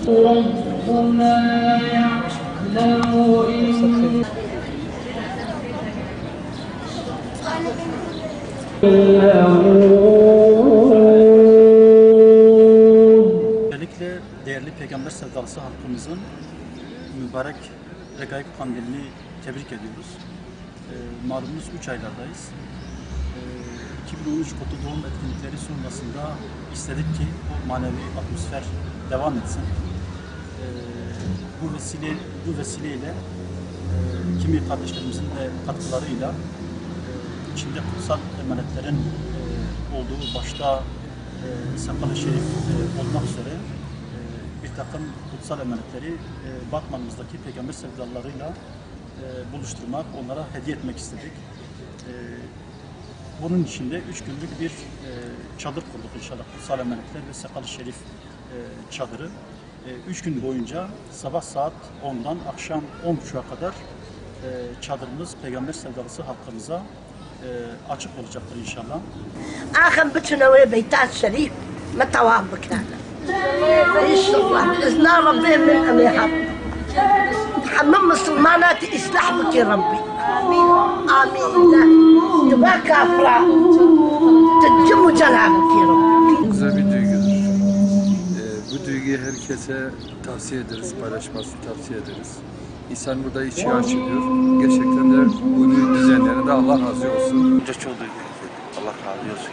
Özellikle değerli Peygamber sevdalısı halkımızın mübarek Regaib Kandilini tebrik ediyoruz. Malumunuz 3 aylardayız. 2013 Kotu doğum etkinlikleri sonrasında istedik ki bu manevi atmosfer devam etsin. Bu vesileyle kimi kardeşlerimizin de katkılarıyla içinde kutsal emanetlerin olduğu başta Sakal-ı Şerif olmak üzere bir takım kutsal emanetleri Batman'ımızdaki peygamber sevdalarıyla buluşturmak, onlara hediye etmek istedik. Bunun için de 3 günlük bir çadır kurduk inşallah. Kutsal emanetler ve Sakal-ı Şerif çadırı. 3 gün boyunca sabah saat 10'dan akşam 10.30'a kadar çadırımız peygamber sevdalısı halkımıza açık olacaktır inşallah. آخر بتناوي بيتات شريف متوافق هذا إن شاء الله بإذن ربي من أميحب حمم مسلمانات إصلاح بك يا ربي آمين آمين تبقى كافرة تجم جنابك يا ربي. Güzel bir duygudur. Bu duyguyu herkese tavsiye ederiz, paylaşmasını tavsiye ederiz. İnsan burada içi açılıyor. Gerçekten de bunu düzenlerinde Allah razı olsun. Çok duygulandım. Allah razı olsun.